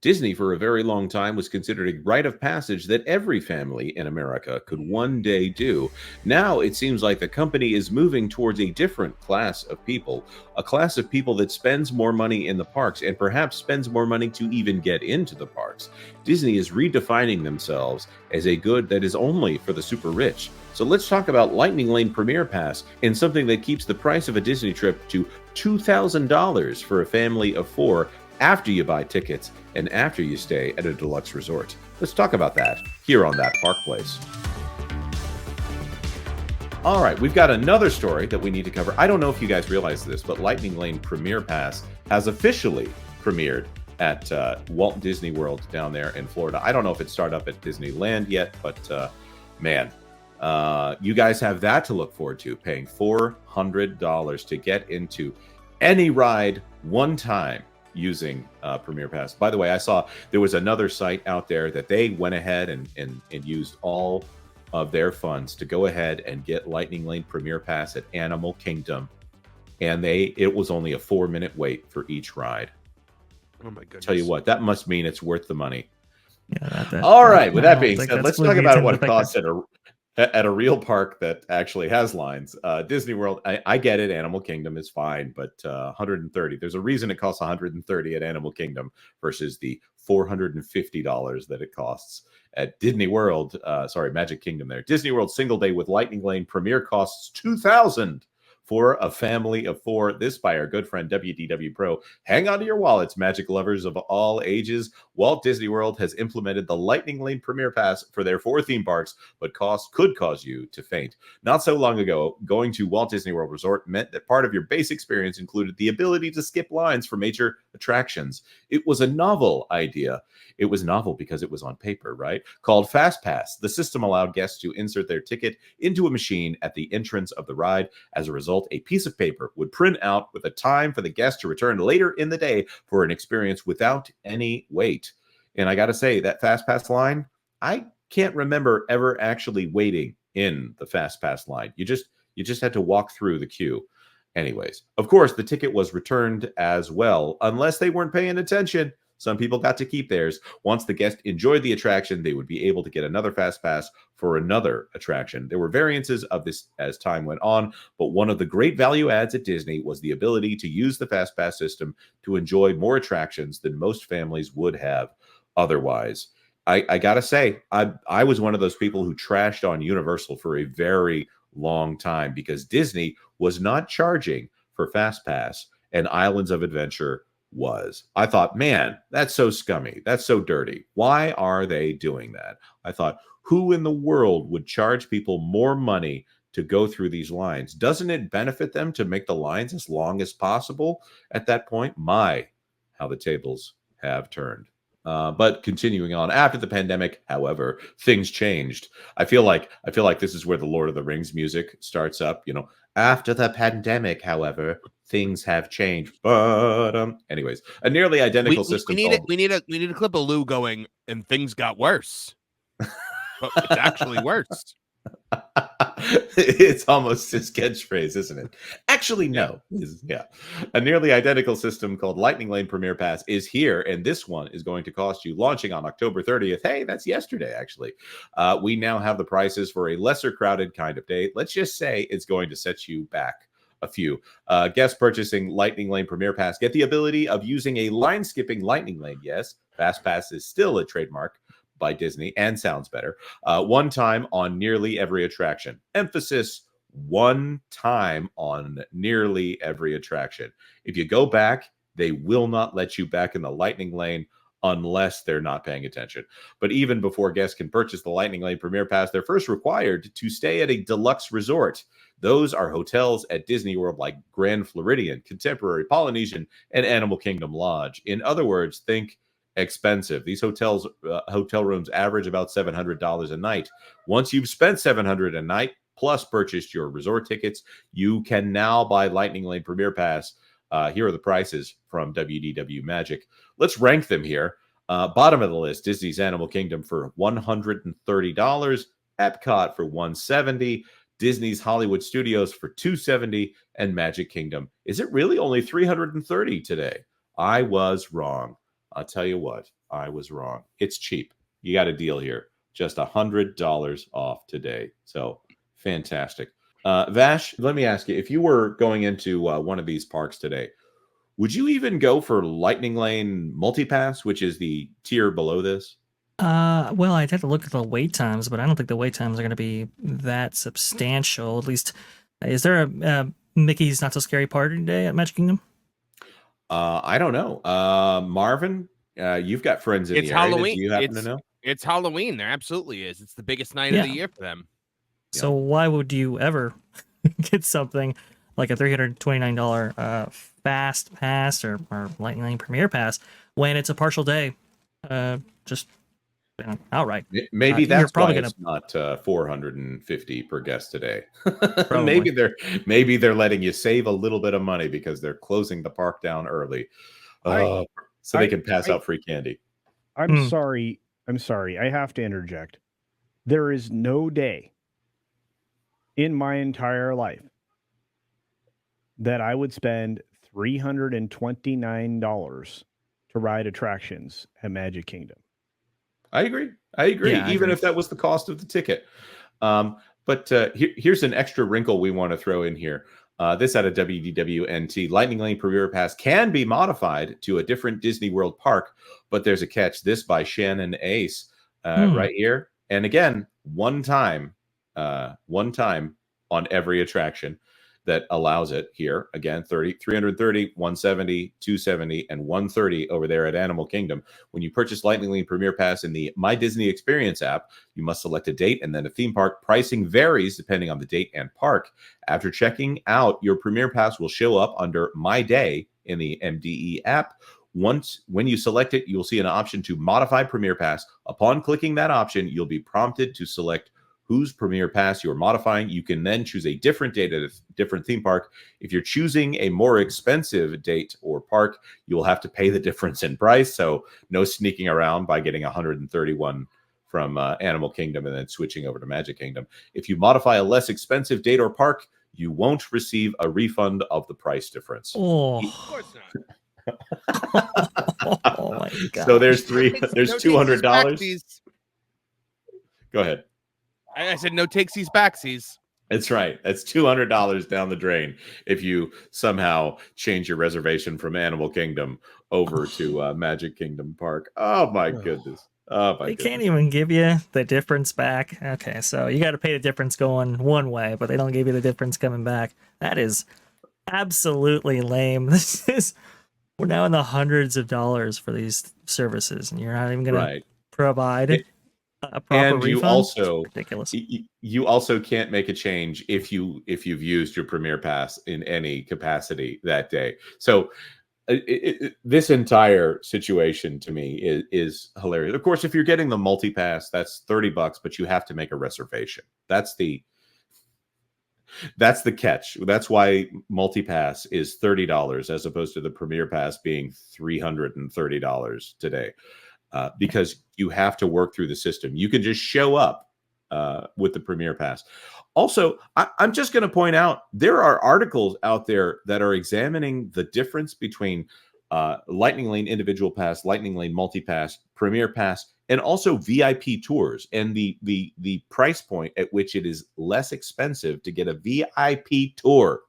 Disney, for a very long time, was considered a rite of passage that every family in America could one day do. Now it seems like the company is moving towards a different class of people, a class of people that spends more money in the parks and perhaps spends more money to even get into the parks. Disney is redefining themselves as a good that is only for the super rich. So let's talk about Lightning Lane Premier Pass and something that keeps the price of a Disney trip to $2,000 for a family of 4 after you buy tickets and after you stay at a deluxe resort. Let's talk about that here on That Park Place. All right, we've got another story that we need to cover. I don't know if you guys realize this, but Lightning Lane Premier Pass has officially premiered at Walt Disney World down there in Florida. I don't know if it started up at Disneyland yet, but man, you guys have that to look forward to, paying $400 to get into any ride one time using Premier Pass. By the way, I saw there was another site out there that they went ahead and used all of their funds to go ahead and get Lightning Lane Premier Pass at Animal Kingdom, and it was only a 4-minute wait for each ride. Oh my goodness! Tell you what, that must mean it's worth the money. Yeah. All right. With that being said, let's talk about what it costs at a real park that actually has lines. Disney World, I get it. Animal Kingdom is fine, but $130. There's a reason it costs $130 at Animal Kingdom versus the $450 that it costs at Disney World. Magic Kingdom there. Disney World single day with Lightning Lane Premier costs $2,000 for a family of 4. This by our good friend WDW Pro. Hang on to your wallets, magic lovers of all ages. Walt Disney World has implemented the Lightning Lane Premier Pass for their 4 theme parks, but could cause you to faint. Not so long ago, going to Walt Disney World Resort meant that part of your base experience included the ability to skip lines for major attractions. It was a novel idea. It was novel because it was on paper, right? Called FastPass. The system allowed guests to insert their ticket into a machine at the entrance of the ride. As a result, a piece of paper would print out with a time for the guest to return later in the day for an experience without any wait. And I got to say, that FastPass line, I can't remember ever actually waiting in the FastPass line. You just had to walk through the queue. Anyways, of course, the ticket was returned as well, unless they weren't paying attention. Some people got to keep theirs. Once the guest enjoyed the attraction, they would be able to get another fast pass for another attraction. There were variances of this as time went on, but one of the great value adds at Disney was the ability to use the fast pass system to enjoy more attractions than most families would have otherwise. I gotta say, I was one of those people who trashed on Universal for a very long time because Disney was not charging for fast pass and Islands of Adventure was. I thought, man, that's so scummy. That's so dirty. Why are they doing that? I thought, who in the world would charge people more money to go through these lines? Doesn't it benefit them to make the lines as long as possible at that point? My, how the tables have turned. But continuing on, after the pandemic, however, things changed. I feel like this is where the Lord of the Rings music starts up. You know, after the pandemic, however, things have changed. But anyways, a nearly identical system. We need a clip of Lou going, and things got worse. But it's actually worse. It's almost his catchphrase, isn't it? Actually, no. Yeah. A nearly identical system called Lightning Lane Premier Pass is here, and this one is going to cost you, launching on October 30th. Hey, that's yesterday, actually. We now have the prices for a lesser crowded kind of day. Let's just say it's going to set you back a few. Guests purchasing Lightning Lane Premier Pass get the ability of using a line-skipping Lightning Lane. Yes, Fast Pass is still a trademark by Disney and sounds better. One time on nearly every attraction. Emphasis, one time on nearly every attraction. If you go back, they will not let you back in the Lightning Lane unless they're not paying attention. But even before guests can purchase the Lightning Lane Premier Pass, they're first required to stay at a deluxe resort. Those are hotels at Disney World like Grand Floridian, Contemporary, Polynesian, and Animal Kingdom Lodge. In other words, think expensive. These hotel rooms average about $700 a night. Once you've spent $700 a night plus purchased your resort tickets, you can now buy Lightning Lane Premier Pass. Here are the prices from WDW Magic. Let's rank them here. Bottom of the list, Disney's Animal Kingdom for $130, Epcot for $170, Disney's Hollywood Studios for $270, and Magic Kingdom. Is it really only $330 today? I was wrong. I'll tell you what, I was wrong. It's cheap. You got a deal here. Just $100 off today. So fantastic. Vash, let me ask you, if you were going into one of these parks today, would you even go for Lightning Lane Multipass, which is the tier below this? Well, I'd have to look at the wait times, but I don't think the wait times are going to be that substantial. At least, is there a Mickey's Not So Scary Party today at Magic Kingdom? I don't know. Marvin, you've got friends in It's the area. Halloween. Do you happen to know? It's Halloween. There absolutely is. It's the biggest night of the year for them. So why would you ever get something like a $329 Fast Pass or Lightning Lane Premier Pass when it's a partial day? Just outright. Maybe that's probably it's not 450 per guest today. maybe they're letting you save a little bit of money because they're closing the park down early, so they can pass out free candy. I'm sorry. I have to interject. There is no day in my entire life that I would spend $329 to ride attractions at Magic Kingdom. I agree. Yeah, even if that was the cost of the ticket. But here's an extra wrinkle we want to throw in here. This out of WDWNT. Lightning Lane Premier Pass can be modified to a different Disney World park, but there's a catch. This by Shannon Ace right here. And again, one time on every attraction that allows it here. Again, 330, 170, 270, and 130 over there at Animal Kingdom. When you purchase Lightning Lane Premier Pass in the My Disney Experience app, you must select a date and then a theme park. Pricing varies depending on the date and park. After checking out, your Premier Pass will show up under My Day in the MDE app. When you select it, you'll see an option to modify Premier Pass. Upon clicking that option, you'll be prompted to select whose Premier Pass you're modifying. You can then choose a different date at a different theme park. If you're choosing a more expensive date or park, you'll have to pay the difference in price. So no sneaking around by getting 131 from Animal Kingdom and then switching over to Magic Kingdom. If you modify a less expensive date or park, you won't receive a refund of the price difference. Oh, of course not. Oh my God. So there's $200. Go ahead. I said no takesies backsies. That's right. That's $200 down the drain if you somehow change your reservation from Animal Kingdom over to Magic Kingdom Park. Oh my goodness. Oh my They can't even give you the difference back. Okay, so you got to pay the difference going one way, but they don't give you the difference coming back. That is absolutely lame. We're now in the hundreds of dollars for these services, and you're not even going to provide a proper refund. You also ridiculous. You also can't make a change if you've used your Premier Pass in any capacity that day. So this entire situation to me is hilarious. Of course, if you're getting the multi-pass, that's $30, but you have to make a reservation. That's the catch. That's why multi-pass is $30 as opposed to the Premier Pass being $330 today. Because you have to work through the system. You can just show up with the Premier Pass. Also, I'm just going to point out, there are articles out there that are examining the difference between Lightning Lane Individual Pass, Lightning Lane Multi-Pass, Premier Pass, and also VIP tours, and the price point at which it is less expensive to get a VIP tour.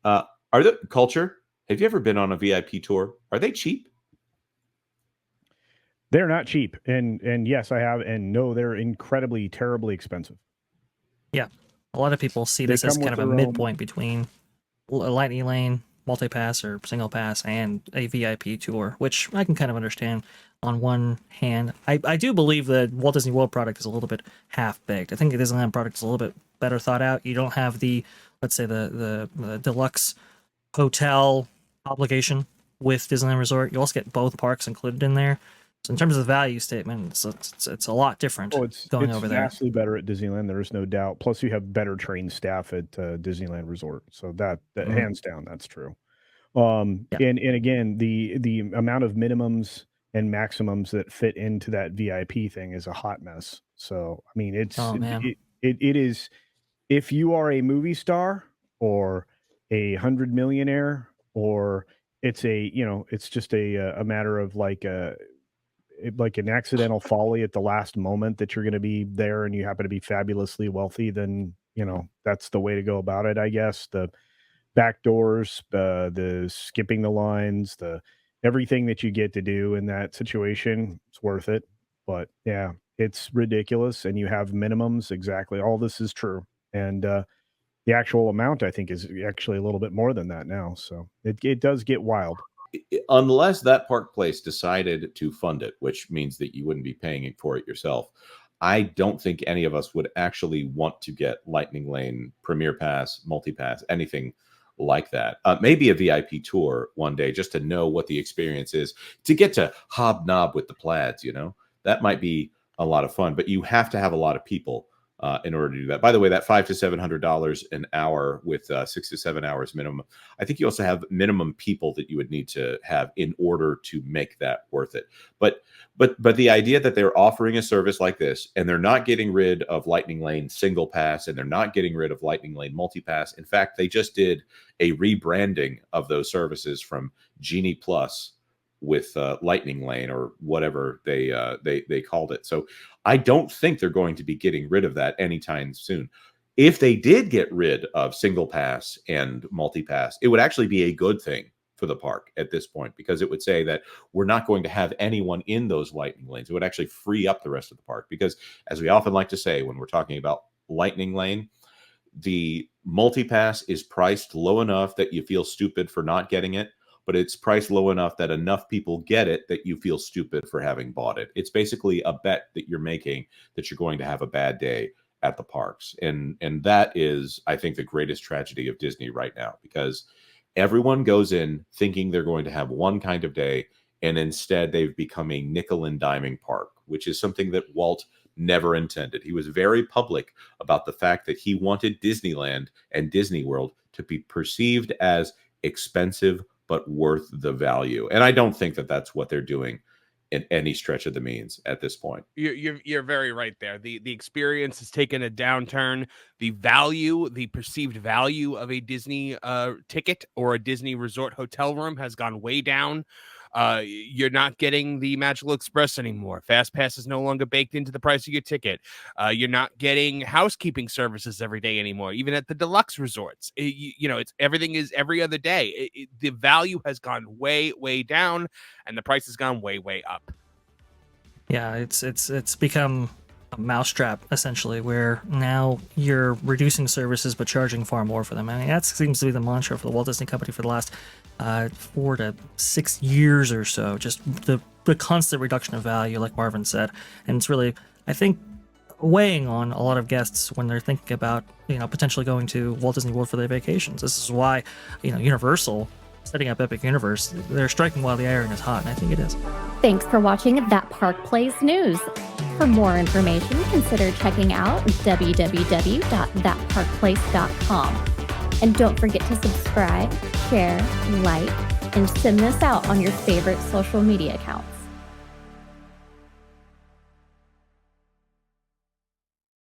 Are the Culture? Have you ever been on a VIP tour? Are they cheap? They're not cheap, and yes, I have, and no, they're incredibly, terribly expensive. Yeah, a lot of people see this as kind of a midpoint between a Lightning Lane multi-pass or single pass and a VIP tour, which I can kind of understand on one hand. I do believe the Walt Disney World product is a little bit half-baked. I think the Disneyland product is a little bit better thought out. You don't have the, let's say, the deluxe hotel obligation with Disneyland Resort. You also get both parks included in there. So in terms of the value statement, it's a lot different over there. It's vastly better at Disneyland. There is no doubt. Plus, you have better trained staff at Disneyland Resort. So that hands down, that's true. And again, the amount of minimums and maximums that fit into that VIP thing is a hot mess. So I mean, it is. If you are a movie star or 100 millionaire, or it's it's just a matter of like like an accidental folly at the last moment that you're going to be there and you happen to be fabulously wealthy, then, that's the way to go about it, I guess. The back doors, the skipping the lines, the everything that you get to do in that situation, it's worth it. But yeah, it's ridiculous. And you have minimums. Exactly. All this is true. And, the actual amount, I think, is actually a little bit more than that now. So it does get wild. Unless that Park Place decided to fund it, which means that you wouldn't be paying for it yourself, I don't think any of us would actually want to get Lightning Lane, Premier Pass, Multipass, anything like that. Maybe a VIP tour one day just to know what the experience is, to get to hobnob with the plaids, that might be a lot of fun, but you have to have a lot of people in order to do that. By the way, that $500 to $700 an hour with 6 to 7 hours minimum, I think you also have minimum people that you would need to have in order to make that worth it. But the idea that they're offering a service like this and they're not getting rid of Lightning Lane Single Pass and they're not getting rid of Lightning Lane Multipass. In fact, they just did a rebranding of those services from Genie Plus with Lightning Lane or whatever they called it. So I don't think they're going to be getting rid of that anytime soon. If they did get rid of Single Pass and Multipass, it would actually be a good thing for the park at this point, because it would say that we're not going to have anyone in those Lightning Lanes. It would actually free up the rest of the park, because as we often like to say when we're talking about Lightning Lane, the Multipass is priced low enough that you feel stupid for not getting it, but it's priced low enough that enough people get it that you feel stupid for having bought it. It's basically a bet that you're making that you're going to have a bad day at the parks. And that is, I think, the greatest tragedy of Disney right now, because everyone goes in thinking they're going to have one kind of day, and instead they've become a nickel and diming park, which is something that Walt never intended. He was very public about the fact that he wanted Disneyland and Disney World to be perceived as expensive but worth the value. And I don't think that that's what they're doing in any stretch of the means at this point. You're very right there. The experience has taken a downturn. The value, the perceived value of a Disney ticket or a Disney resort hotel room has gone way down. You're not getting the Magical Express anymore. Fast Pass is no longer baked into the price of your ticket. You're not getting housekeeping services every day anymore, even at the deluxe resorts. It's everything is every other day. The value has gone way, way down, and the price has gone way, way up. Yeah, it's become a mousetrap essentially, where now you're reducing services but charging far more for them. I mean, that seems to be the mantra for the Walt Disney Company for the last 4 to 6 years or so. Just the constant reduction of value, like Marvin said, and it's really, I think, weighing on a lot of guests when they're thinking about potentially going to Walt Disney World for their vacations. This is why Universal setting up Epic Universe, they're striking while the iron is hot, and I think it is. Thanks for watching That Park Plays News. For more information, consider checking out www.thatparkplace.com. And don't forget to subscribe, share, like, and send this out on your favorite social media accounts.